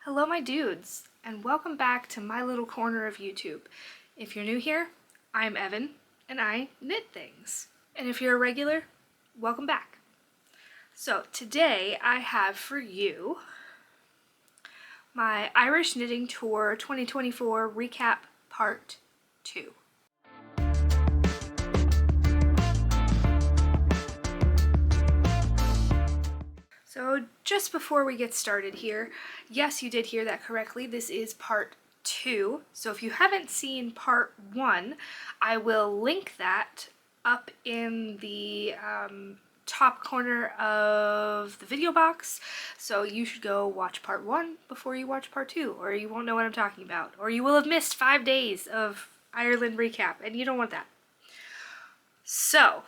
Hello my dudes, and welcome back to my little corner of YouTube. If you're new here, I'm Evan, and I knit things. And if you're a regular, welcome back. So today I have for you my Irish Knitting Tour 2024 Recap Part 2. So just before we get started here, yes, you did hear that correctly. This is part 2. So if you haven't seen part 1, I will link that up in the top corner of the video box. So you should go watch part 1 before you watch part 2, or you won't know what I'm talking about. Or you will have missed 5 days of Ireland recap, and you don't want that. So,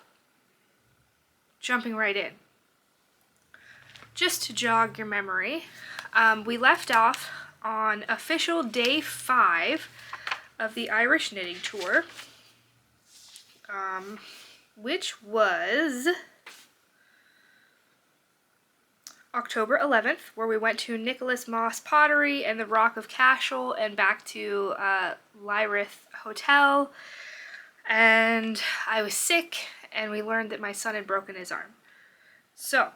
jumping right in. Just to jog your memory, we left off on official day 5 of the Irish Knitting Tour, which was October 11th, where we went to Nicholas Moss Pottery and the Rock of Cashel and back to Lyrith Hotel. And I was sick, and we learned that my son had broken his arm. So,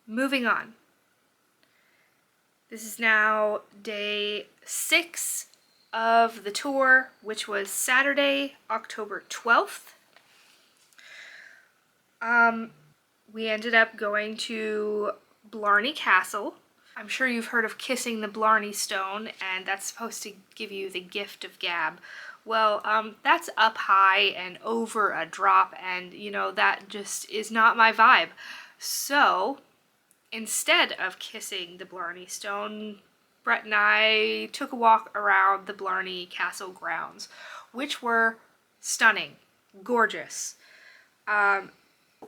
moving on. This is now day 6 of the tour, which was Saturday, October 12th. We ended up going to Blarney Castle. I'm sure you've heard of kissing the Blarney Stone, and that's supposed to give you the gift of gab. Well, that's up high and over a drop, and you know, that just is not my vibe. So, instead of kissing the Blarney Stone, Brett and I took a walk around the Blarney Castle grounds, which were stunning, gorgeous.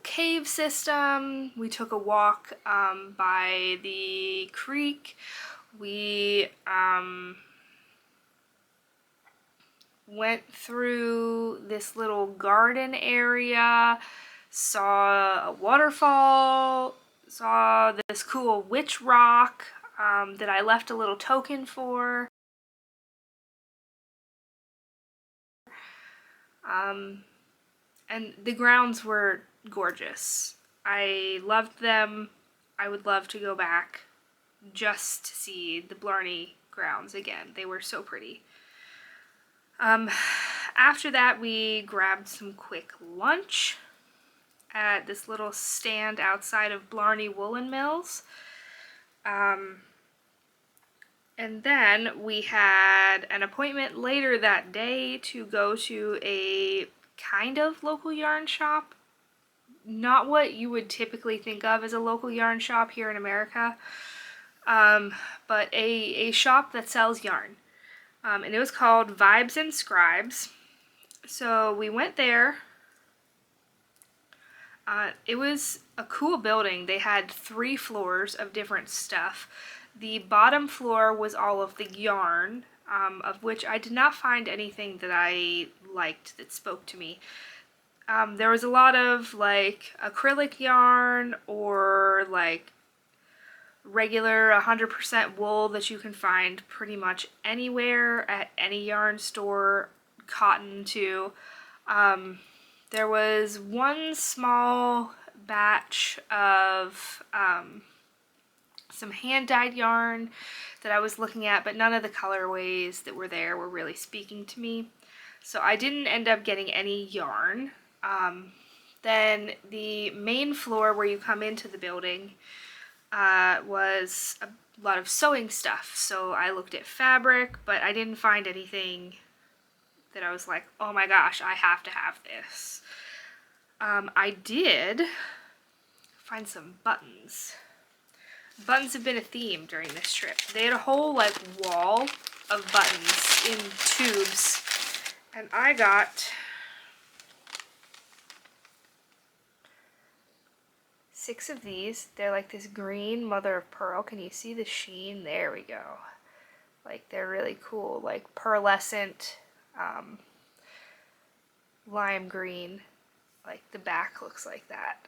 Cave system, we took a walk by the creek. We went through this little garden area, saw a waterfall, saw this cool witch rock that I left a little token for. And the grounds were gorgeous. I loved them. I would love to go back just to see the Blarney grounds again. They were so pretty. After that, we grabbed some quick lunch at this little stand outside of Blarney Woolen Mills. And then we had an appointment later that day to go to a kind of local yarn shop. Not what you would typically think of as a local yarn shop here in America, but a shop that sells yarn. And it was called Vibes and Scribes. So we went there. It was a cool building. They had 3 floors of different stuff. The bottom floor was all of the yarn, of which I did not find anything that I liked that spoke to me. There was a lot of like acrylic yarn or like regular 100% wool that you can find pretty much anywhere at any yarn store, cotton too. There was one small batch of some hand-dyed yarn that I was looking at, but none of the colorways that were there were really speaking to me. So I didn't end up getting any yarn. Then the main floor where you come into the building was a lot of sewing stuff. So I looked at fabric, but I didn't find anything that I was like, oh my gosh, I have to have this. I did find some buttons. Buttons have been a theme during this trip. They had a whole like wall of buttons in tubes, and I got 6 of these. They're like this green mother of pearl. Can you see the sheen? There we go. Like they're really cool, like pearlescent lime green. Like the back looks like that.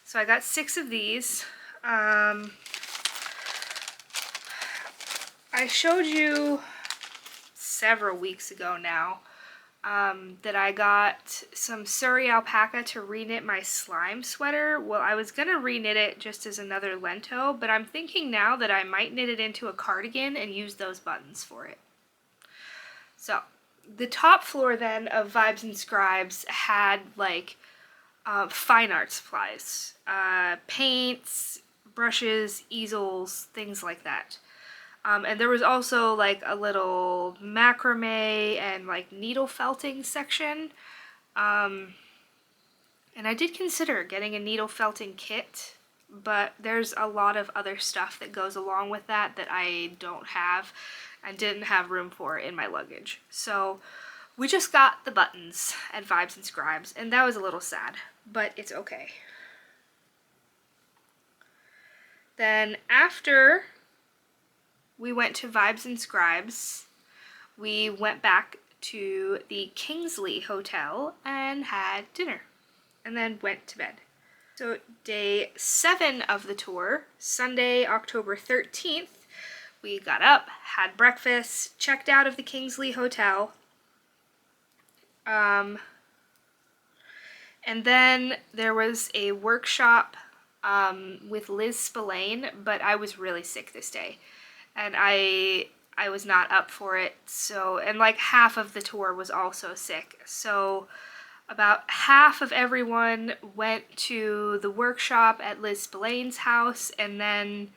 So I got 6 of these. I showed you several weeks ago now that I got some Surrey alpaca to reknit my slime sweater. Well, I was gonna reknit it just as another lento, but I'm thinking now that I might knit it into a cardigan and use those buttons for it. So, the top floor then of Vibes and Scribes had like fine art supplies, paints, brushes, easels, things like that. And there was also like a little macrame and like needle felting section. And I did consider getting a needle felting kit, but there's a lot of other stuff that goes along with that that I don't have and didn't have room for in my luggage. So we just got the buttons at Vibes and Scribes, and that was a little sad, but it's okay. Then after we went to Vibes and Scribes, we went back to the Kingsley Hotel and had dinner, and then went to bed. So day 7 of the tour, Sunday, October 13th, we got up, had breakfast, checked out of the Kingsley Hotel, and then there was a workshop with Liz Spillane, but I was really sick this day, and I was not up for it. So, and like half of the tour was also sick, so about half of everyone went to the workshop at Liz Spillane's house, and then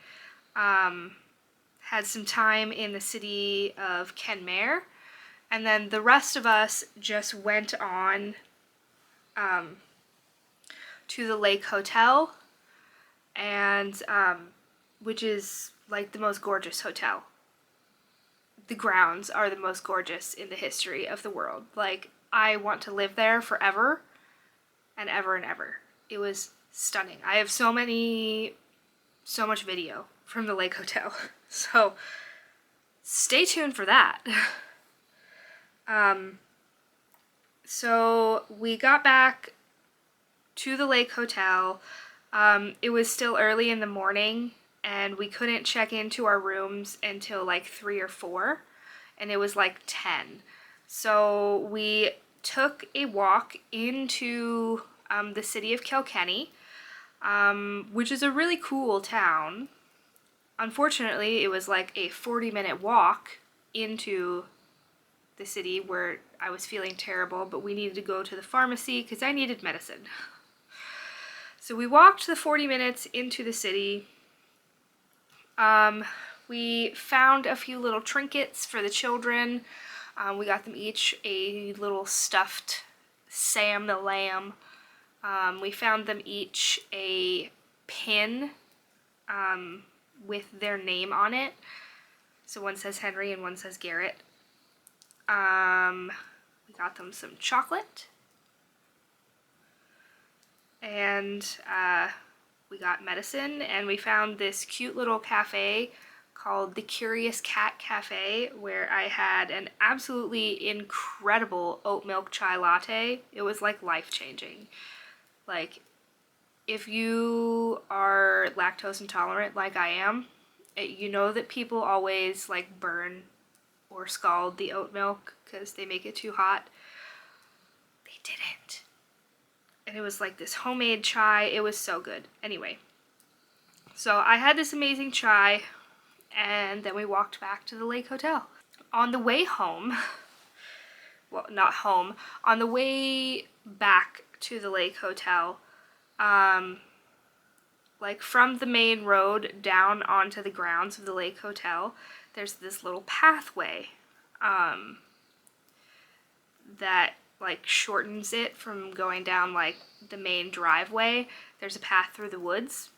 had some time in the city of Kenmare, and then the rest of us just went on to the Lake Hotel, and which is like the most gorgeous hotel. The grounds are the most gorgeous in the history of the world. Like, I want to live there forever and ever and ever. It was stunning. I have so much video from the Lake Hotel. So stay tuned for that. So we got back to the Lake Hotel. It was still early in the morning, and we couldn't check into our rooms until like 3 or 4, and it was like 10. So we took a walk into the city of Kilkenny, which is a really cool town. Unfortunately, it was like a 40-minute walk into the city where I was feeling terrible, but we needed to go to the pharmacy because I needed medicine. So we walked the 40 minutes into the city. We found a few little trinkets for the children. We got them each a little stuffed Sam the Lamb. We found them each a pin with their name on it. So one says Henry and one says Garrett. We got them some chocolate. And we got medicine, and we found this cute little cafe called the Curious Cat Cafe, where I had an absolutely incredible oat milk chai latte. It was like life-changing. Like, if you are lactose intolerant like I am, you know that people always like burn or scald the oat milk because they make it too hot. They didn't. And it was like this homemade chai. It was so good. Anyway, so I had this amazing chai, and then we walked back to the Lake Hotel. On the way home, well, not home, on the way back to the Lake Hotel, like from the main road down onto the grounds of the Lake Hotel, there's this little pathway that like shortens it from going down like the main driveway. There's a path through the woods,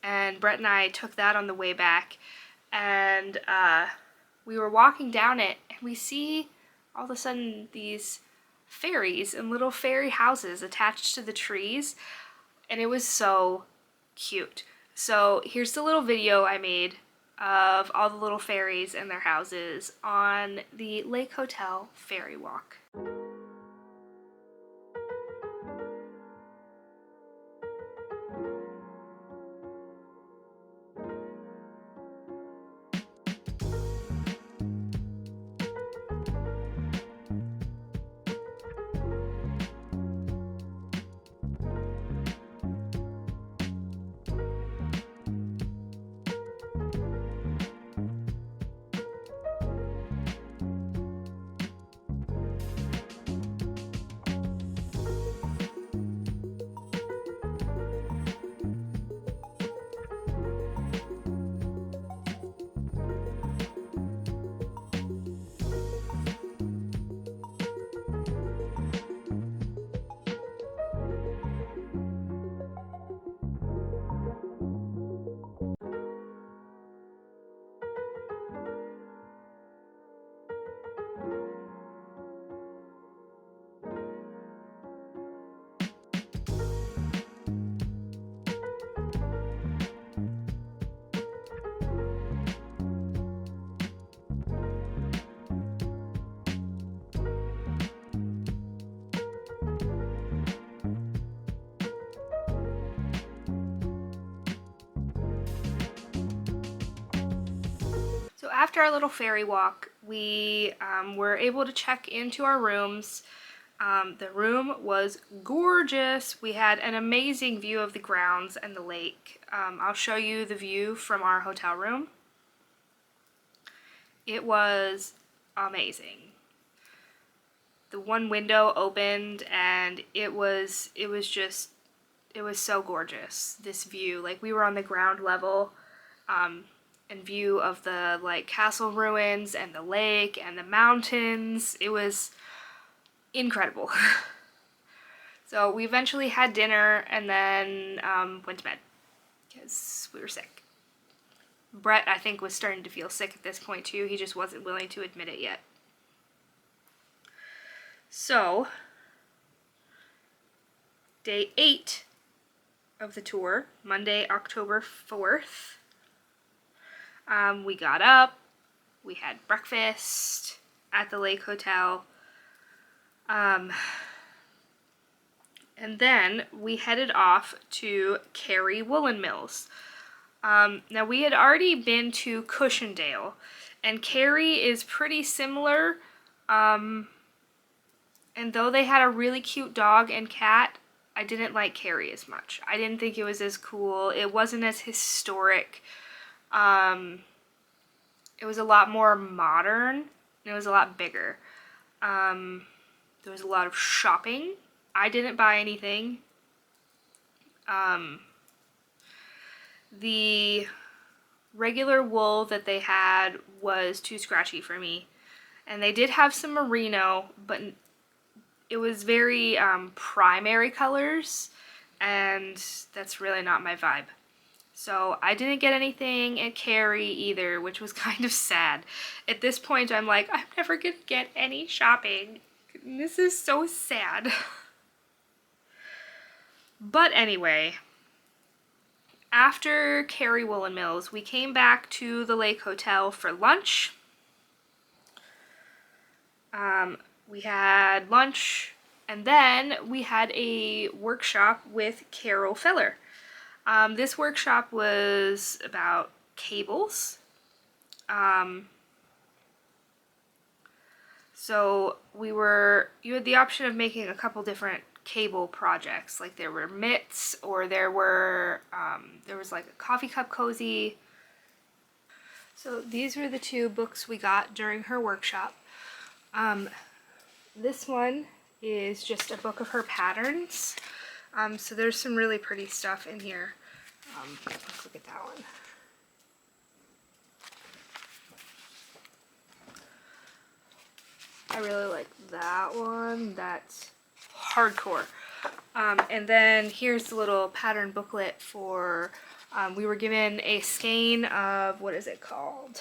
and Brett and I took that on the way back, and we were walking down it, and we see all of a sudden these fairies and little fairy houses attached to the trees, and it was so cute. So here's the little video I made of all the little fairies and their houses on the Lake Hotel Fairy Walk. So after our little ferry walk, we were able to check into our rooms. The room was gorgeous. We had an amazing view of the grounds and the lake. I'll show you the view from our hotel room. It was amazing. The one window opened and it was so gorgeous, this view. Like, we were on the ground level, and view of the like castle ruins and the lake and the mountains. It was incredible. So we eventually had dinner and then went to bed because we were sick. Brett, I think, was starting to feel sick at this point too. He just wasn't willing to admit it yet. So, day 8 of the tour, Monday, October 4th, we got up, we had breakfast at the Lake Hotel, and then we headed off to Cary Woolen Mills. Now, we had already been to Cushendale, and Cary is pretty similar, and though they had a really cute dog and cat, I didn't like Cary as much. I didn't think it was as cool. It wasn't as historic. It was a lot more modern, and it was a lot bigger. There was a lot of shopping. I didn't buy anything. The regular wool that they had was too scratchy for me. And they did have some merino, but it was very primary colors, and that's really not my vibe. So I didn't get anything at Cary either, which was kind of sad. At this point, I'm like, I'm never gonna get any shopping. This is so sad. But anyway, after Cary Woolen Mills, we came back to the Lake Hotel for lunch. We had lunch, and then we had a workshop with Carol Feller. This workshop was about cables. So you had the option of making a couple different cable projects. Like, there were mitts, or there was like a coffee cup cozy. So these were the two books we got during her workshop. This one is just a book of her patterns. So there's some really pretty stuff in here. Let's look at that one. I really like that one. That's hardcore. And then here's the little pattern booklet for, we were given a skein of, what is it called?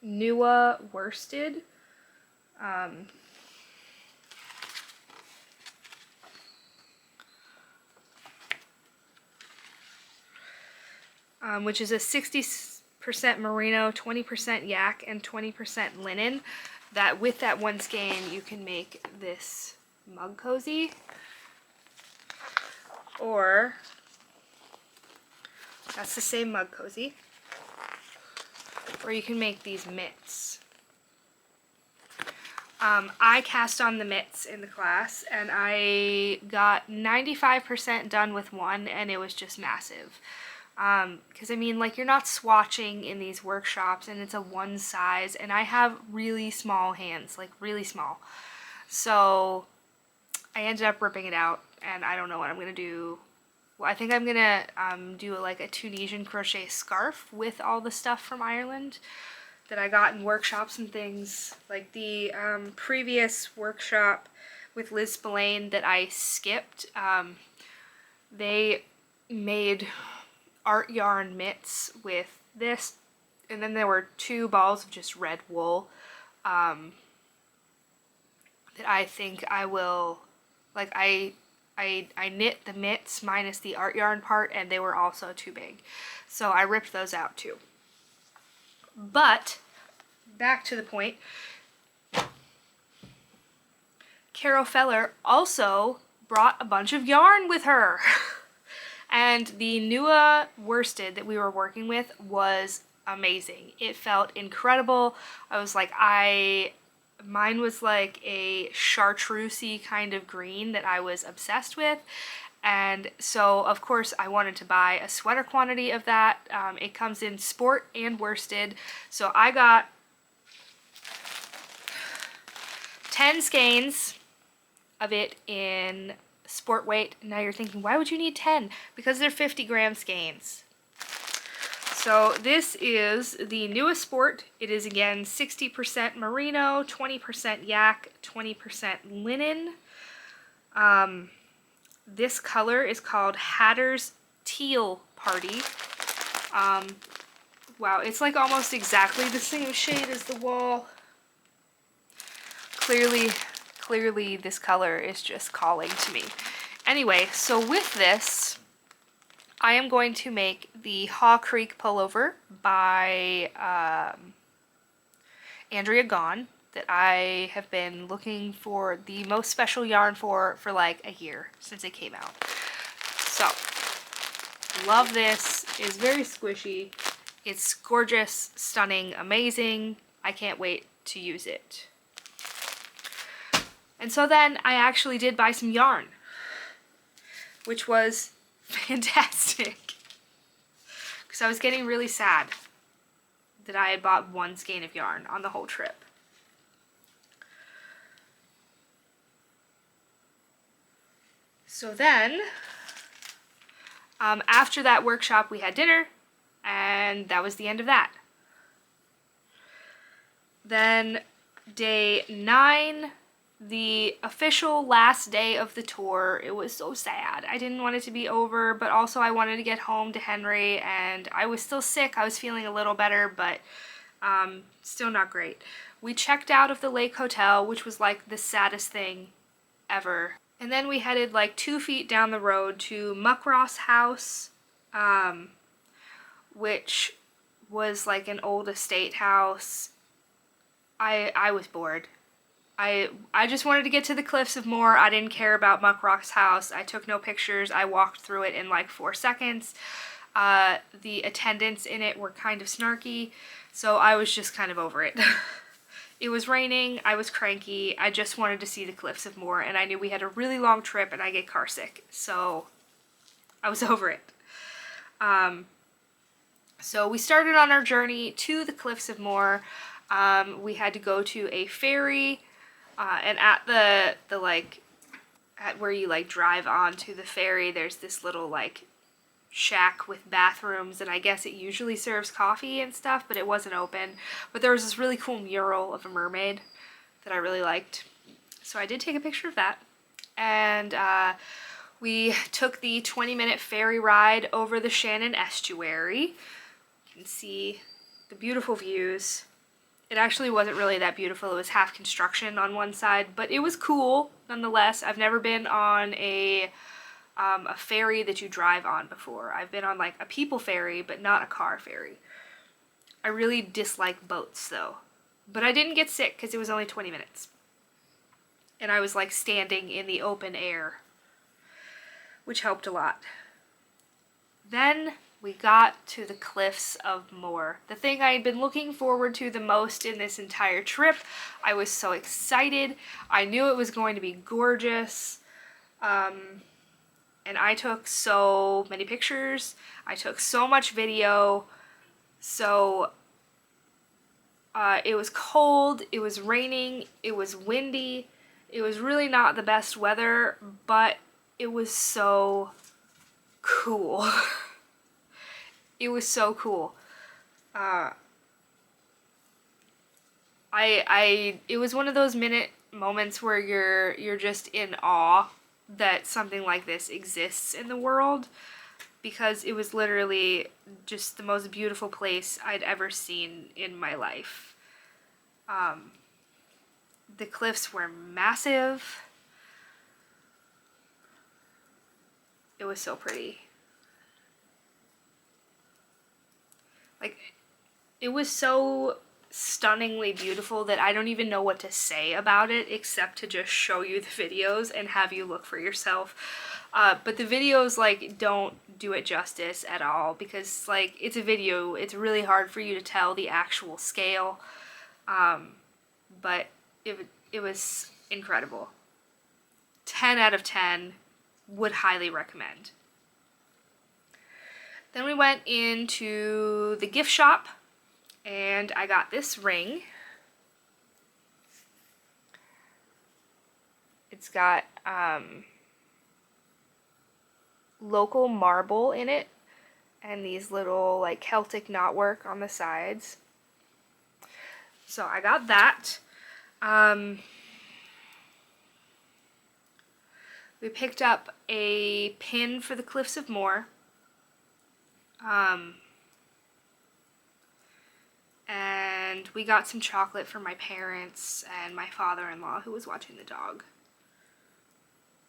Nua worsted. Which is a 60% merino, 20% yak, and 20% linen. That with that one skein, you can make this mug cozy. Or, that's the same mug cozy. Or you can make these mitts. I cast on the mitts in the class, and I got 95% done with one, and it was just massive. Because I mean, like, you're not swatching in these workshops, and it's a one size, and I have really small hands, like really small. So I ended up ripping it out, and I don't know what I'm gonna do. Well, I think I'm gonna do like a Tunisian crochet scarf with all the stuff from Ireland that I got in workshops and things. Like the previous workshop with Liz Spillane that I skipped, they made art yarn mitts with this, and then there were 2 balls of just red wool that I think I will, like, I knit the mitts minus the art yarn part, and they were also too big, so I ripped those out too. But back to the point, Carol Feller also brought a bunch of yarn with her. And the Nua worsted that we were working with was amazing. It felt incredible. I was like, mine was like a chartreusey kind of green that I was obsessed with. And so, of course, I wanted to buy a sweater quantity of that. It comes in sport and worsted. So I got 10 skeins of it in sport weight. Now you're thinking, why would you need 10? Because they're 50-gram skeins. So this is the newest sport. It is again 60% merino, 20% yak, 20% linen. This color is called Hatter's Teal Party. Wow, it's like almost exactly the same shade as the wall. Clearly this color is just calling to me. Anyway, so with this, I am going to make the Haw Creek pullover by Andrea Gaughan that I have been looking for the most special yarn for like a year since it came out. So, love this. It's very squishy. It's gorgeous, stunning, amazing. I can't wait to use it. And so then I actually did buy some yarn, which was fantastic. Because I was getting really sad that I had bought one skein of yarn on the whole trip. So then, after that workshop, we had dinner, and that was the end of that. Then day 9, the official last day of the tour, it was so sad. I didn't want it to be over, but also I wanted to get home to Henry, and I was still sick. I was feeling a little better, but still not great. We checked out of the Lake Hotel, which was like the saddest thing ever. And then we headed like 2 feet down the road to Muckross House, which was like an old estate house. I was bored. I just wanted to get to the Cliffs of Moher. I didn't care about Muckross House. I took no pictures. I walked through it in like 4 seconds. The attendants in it were kind of snarky, so I was just kind of over it. It was raining, I was cranky, I just wanted to see the Cliffs of Moher, and I knew we had a really long trip and I get car sick, so I was over it. So we started on our journey to the Cliffs of Moher. We had to go to a ferry, and at the like, at where you like drive onto the ferry, there's this little like shack with bathrooms, and I guess it usually serves coffee and stuff, but it wasn't open. But there was this really cool mural of a mermaid that I really liked, so I did take a picture of that. And we took the 20-minute ferry ride over the Shannon Estuary. You can see the beautiful views. It actually wasn't really that beautiful. It was half construction on one side, but it was cool nonetheless. I've never been on a ferry that you drive on before. I've been on like a people ferry, but not a car ferry. I really dislike boats though. But I didn't get sick because it was only 20 minutes. And I was like standing in the open air, which helped a lot. Then we got to the Cliffs of Moher. The thing I had been looking forward to the most in this entire trip. I was so excited. I knew it was going to be gorgeous. And I took so many pictures. I took so much video. So it was cold, it was raining, it was windy. It was really not the best weather, but it was so cool. It was so cool. It was one of those moments where you're just in awe that something like this exists in the world, because it was literally just the most beautiful place I'd ever seen in my life. The cliffs were massive. It was so pretty. Like, it was so stunningly beautiful that I don't even know what to say about it except to just show you the videos and have you look for yourself. But the videos like don't do it justice at all because like it's a video, it's really hard for you to tell the actual scale. But it was incredible. 10 out of 10, would highly recommend. Then we went into the gift shop and I got this ring. It's got local marble in it and these little like Celtic knotwork on the sides. So I got that. We picked up a pin for the Cliffs of Moher. And we got some chocolate for my parents and my father-in-law who was watching the dog.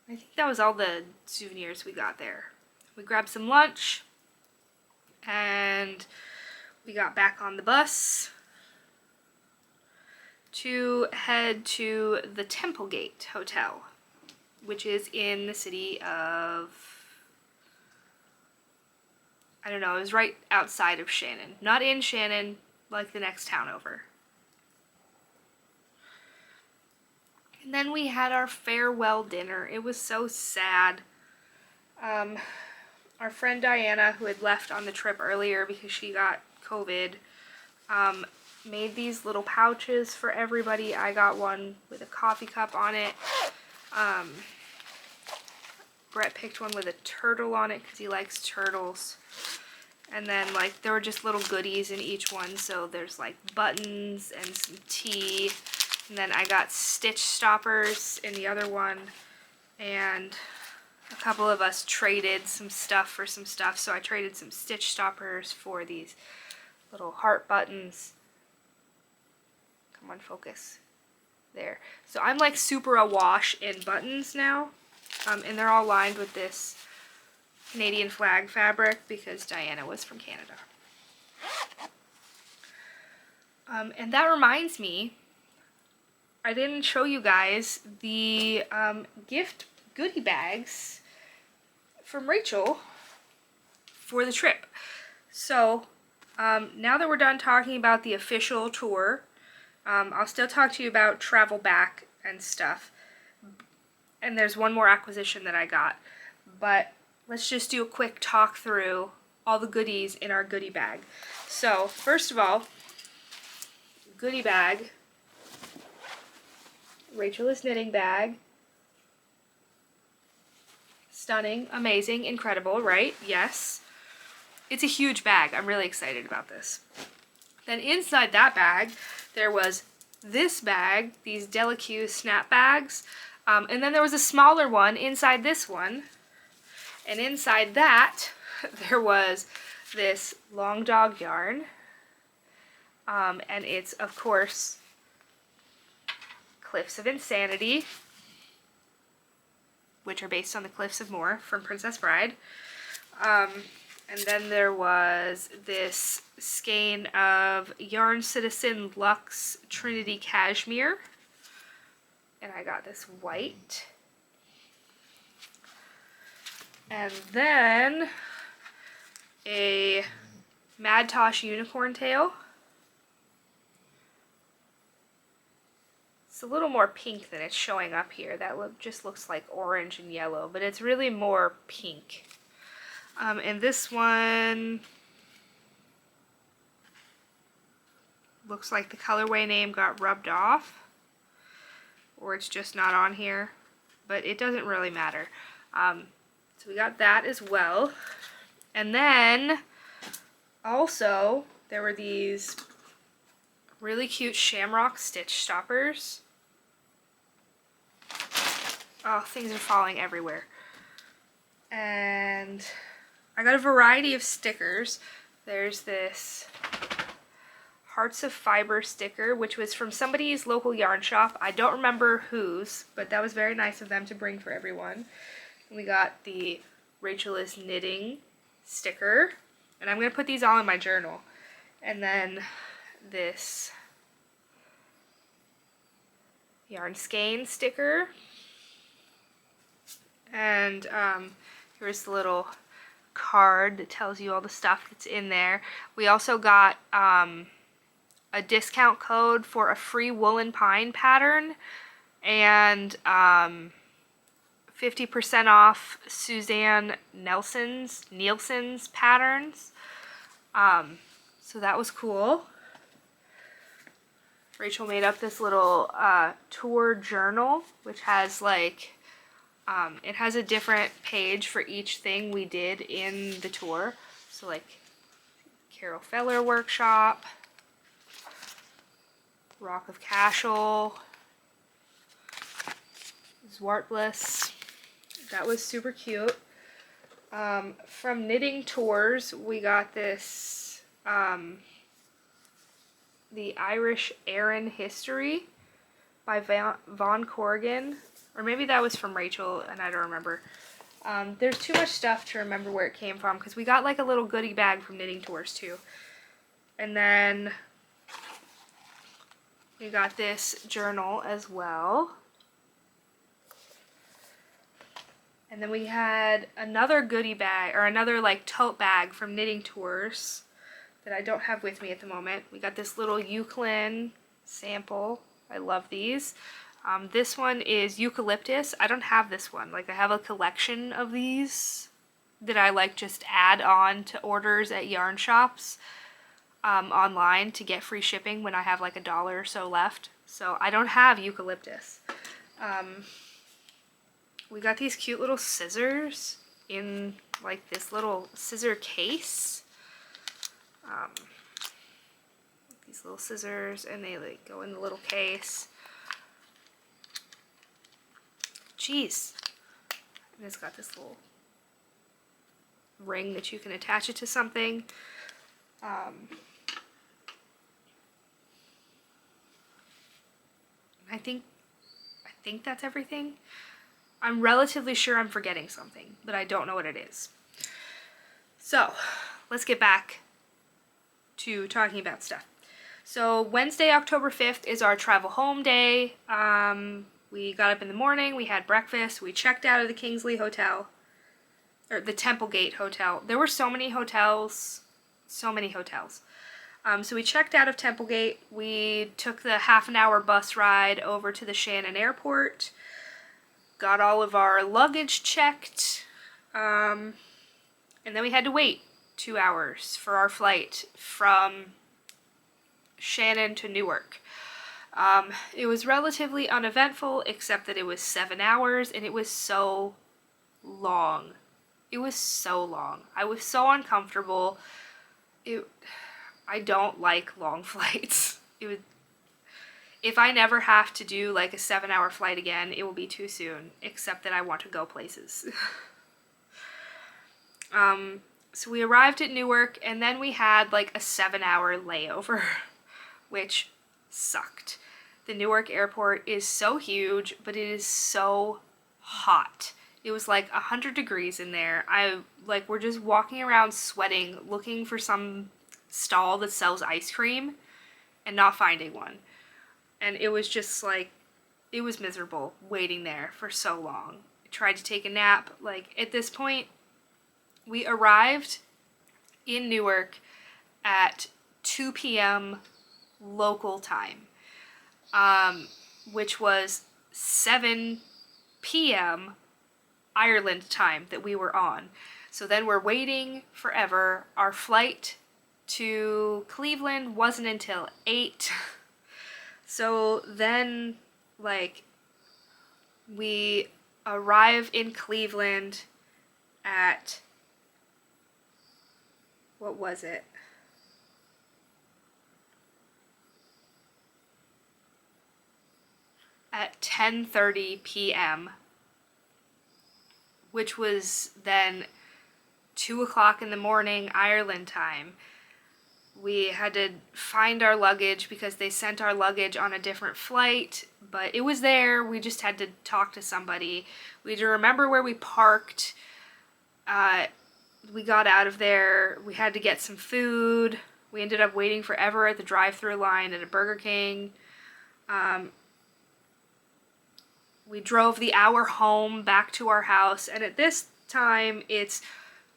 I think that was all the souvenirs we got there. We grabbed some lunch and we got back on the bus to head to the Templegate Hotel, which is in the city of, I don't know, it was right outside of Shannon. Not in Shannon, like the next town over. And then we had our farewell dinner. It was so sad. Our friend Diana, who had left on the trip earlier because she got COVID, made these little pouches for everybody. I got one with a coffee cup on it. Brett picked one with a turtle on it because he likes turtles. And then like there were just little goodies in each one, so there's like buttons and some tea. And then I got stitch stoppers in the other one, and a couple of us traded some stuff for some stuff. So I traded some stitch stoppers for these little heart buttons. Come on, focus. There. So I'm like super awash in buttons now, and they're all lined with this Canadian flag fabric because Diana was from Canada. And that reminds me, I didn't show you guys the gift goodie bags from Rachel for the trip. So now that we're done talking about the official tour, I'll still talk to you about travel back and stuff. And there's one more acquisition that I got, but let's just do a quick talk through all the goodies in our goodie bag. So, first of all, goodie bag, Rachel is knitting bag. Stunning, amazing, incredible, right? Yes. It's a huge bag. I'm really excited about this. Then inside that bag, there was this bag, these Delaque snap bags, and then there was a smaller one inside this one. And inside that, there was this long dog yarn, and it's, of course, Cliffs of Insanity, which are based on the Cliffs of Moher from Princess Bride. And then there was this skein of Yarn Citizen Luxe Trinity Cashmere, and I got this white. And then a Mad Tosh unicorn tail. It's a little more pink than it's showing up here. That just looks like orange and yellow, but it's really more pink. And this one looks like the colorway name got rubbed off, or it's just not on here, but it doesn't really matter. So we got that as well. And then also there were these really cute shamrock stitch stoppers. Oh, things are falling everywhere. And I got a variety of stickers. There's this Hearts of Fiber sticker, which was from somebody's local yarn shop. I don't remember whose, but that was very nice of them to bring for everyone. And we got the Rachel is Knitting sticker, and I'm going to put these all in my journal. And then this yarn skein sticker. And here's the little card that tells you all the stuff that's in there. We also got a discount code for a free woolen pine pattern and 50% off Suzanne Nielsen's patterns. So that was cool. Rachel made up this little tour journal, which has like, it has a different page for each thing we did in the tour. So like Carol Feller workshop, Rock of Cashel, Zwartbliss. That was super cute. From Knitting Tours, we got this, The Irish Aran History by Von Corrigan. Or maybe that was from Rachel, and I don't remember. There's too much stuff to remember where it came from, because we got like a little goodie bag from Knitting Tours too. And then we got this journal as well. And then we had another goodie bag, or another like tote bag from Knitting Tours that I don't have with me at the moment. We got this little Eucalyptus sample. I love these. This one is eucalyptus. I don't have this one. Like, I have a collection of these that I like just add on to orders at yarn shops online to get free shipping when I have like $1 or so left. So I don't have eucalyptus. We got these cute little scissors in like this little scissor case. These little scissors, and they like go in the little case. Jeez. And it's got this little ring that you can attach it to something. I think that's everything. I'm relatively sure I'm forgetting something, but I don't know what it is. So, let's get back to talking about stuff. So, Wednesday, October 5th is our travel home day. We got up in the morning, we had breakfast, we checked out of the Kingsley Hotel, or the Templegate Hotel. There were so many hotels, so many hotels. So we checked out of Templegate, we took the half-an-hour bus ride over to the Shannon Airport, got all of our luggage checked, and then we had to wait 2 hours for our flight from Shannon to Newark. It was relatively uneventful, except that it was 7 hours, and it was so long. It was so long. I was so uncomfortable. I don't like long flights. If I never have to do like a 7-hour flight again, it will be too soon, except that I want to go places. So we arrived at Newark, and then we had like a 7-hour layover, which sucked. The Newark airport is so huge, but it is so hot. It was like 100 degrees in there. We're just walking around sweating, looking for some stall that sells ice cream and not finding one. And it was just like, it was miserable waiting there for so long. I tried to take a nap. Like, at this point, we arrived in Newark at 2 p.m. local time, which was 7 p.m. Ireland time that we were on. So then we're waiting forever. Our flight to Cleveland wasn't until 8. So then, like, we arrive in Cleveland at, what was it? At 10:30 p.m., which was then 2 o'clock in the morning Ireland time. We had to find our luggage because they sent our luggage on a different flight, but it was there. We just had to talk to somebody. We had to remember where we parked. We got out of there. We had to get some food. We ended up waiting forever at the drive-thru line at a Burger King. We drove the hour home back to our house, and at this time it's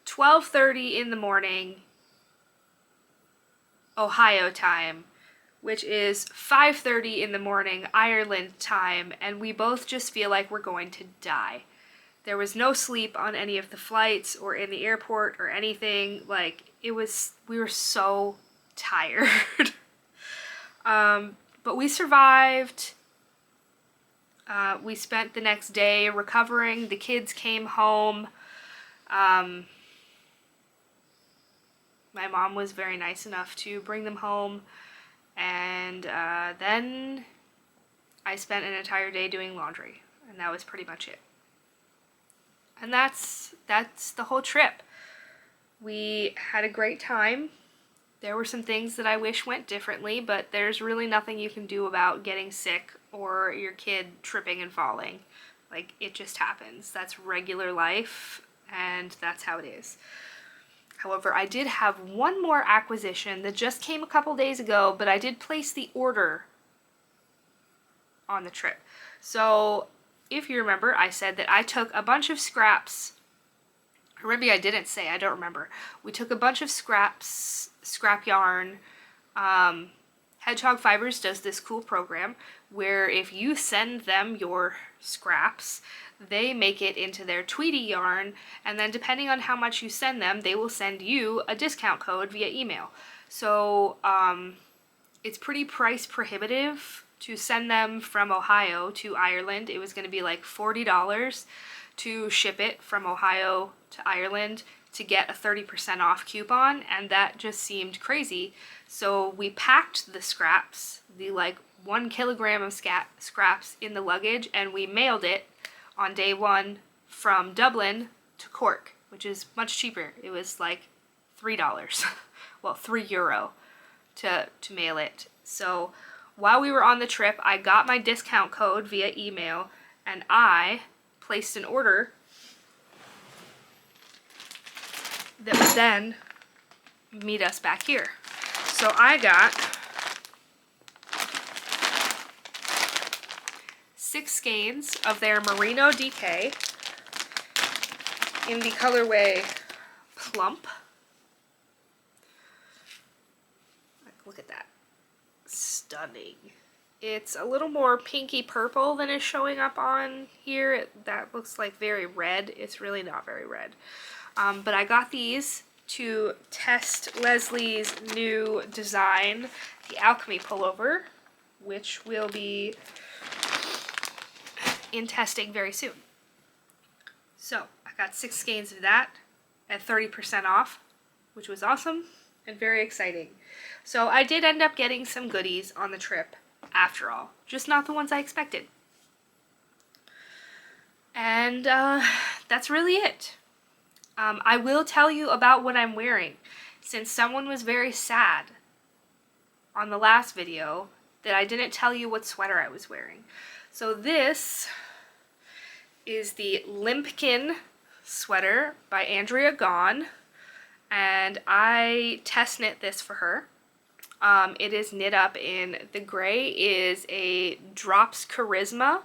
12:30 in the morning, Ohio time, which is 5:30 in the morning Ireland time, and we both just feel like we're going to die. There was no sleep on any of the flights or in the airport or anything. Like, we were so tired. But we survived. We spent the next day recovering. The kids came home. My mom was very nice enough to bring them home. And then I spent an entire day doing laundry. And that was pretty much it. And that's the whole trip. We had a great time. There were some things that I wish went differently, but there's really nothing you can do about getting sick or your kid tripping and falling. Like, it just happens. That's regular life, and that's how it is. However, I did have one more acquisition that just came a couple days ago, but I did place the order on the trip. So, if you remember, I said that I took a bunch of scraps. Or maybe I didn't say, I don't remember. We took a bunch of scraps, scrap yarn. Hedgehog Fibers does this cool program where if you send them your scraps, they make it into their Tweety yarn, and then depending on how much you send them, they will send you a discount code via email. So it's pretty price prohibitive to send them from Ohio to Ireland. It was going to be like $40 to ship it from Ohio to Ireland to get a 30% off coupon, and that just seemed crazy. So we packed the scraps, the like 1 kilogram of scraps in the luggage, and we mailed it on day one from Dublin to Cork, which is much cheaper. It was like $3, well, €3 to mail it. So while we were on the trip, I got my discount code via email, and I placed an order that would then meet us back here. So I got 6 skeins of their Merino DK in the colorway Plump. Look at that. Stunning. It's a little more pinky purple than is showing up on here. That looks like very red. It's really not very red. But I got these to test Leslie's new design, the Alchemy pullover, which will be in testing very soon. So I got 6 skeins of that at 30% off, which was awesome and very exciting. So I did end up getting some goodies on the trip after all, just not the ones I expected. And that's really it. I will tell you about what I'm wearing, since someone was very sad on the last video that I didn't tell you what sweater I was wearing. So this is the Limpkin sweater by Andrea Gaughan, and I test knit this for her. It is knit up in, the gray is a Drops Charisma,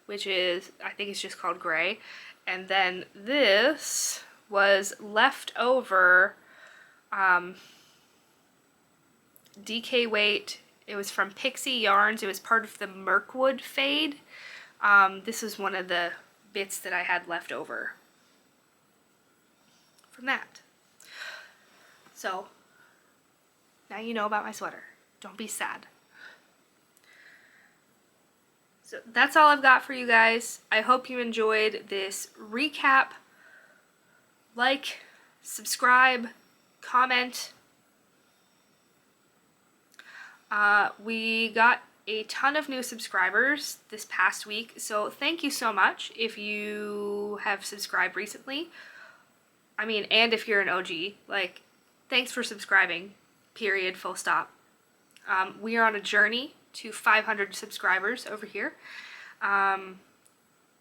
which is, I think it's just called gray, and then this was leftover DK weight. It was from Pixie Yarns. It was part of the Mirkwood fade. This is one of the bits that I had left over from that. So now you know about my sweater. Don't be sad. So that's all I've got for you guys. I hope you enjoyed this recap. Like, subscribe, comment. We got a ton of new subscribers this past week, so thank you so much if you have subscribed recently. I mean, and if you're an OG, like, thanks for subscribing, period, full stop. We are on a journey to 500 subscribers over here.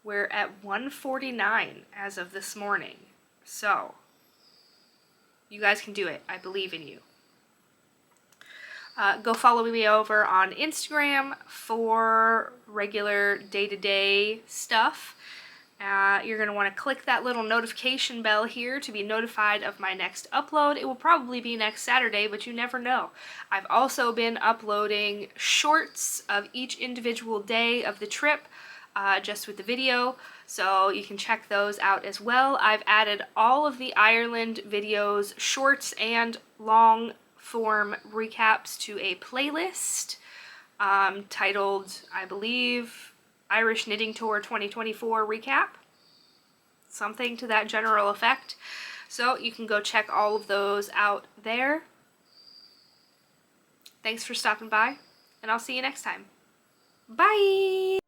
We're at 149 as of this morning. So, you guys can do it. I believe in you. Go follow me over on Instagram for regular day-to-day stuff. You're going to want to click that little notification bell here to be notified of my next upload. It will probably be next Saturday, but you never know. I've also been uploading shorts of each individual day of the trip, just with the video, so you can check those out as well. I've added all of the Ireland videos, shorts and long form recaps, to a playlist titled, I believe, Irish Knitting Tour 2024 Recap. Something to that general effect. So you can go check all of those out there. Thanks for stopping by, and I'll see you next time. Bye!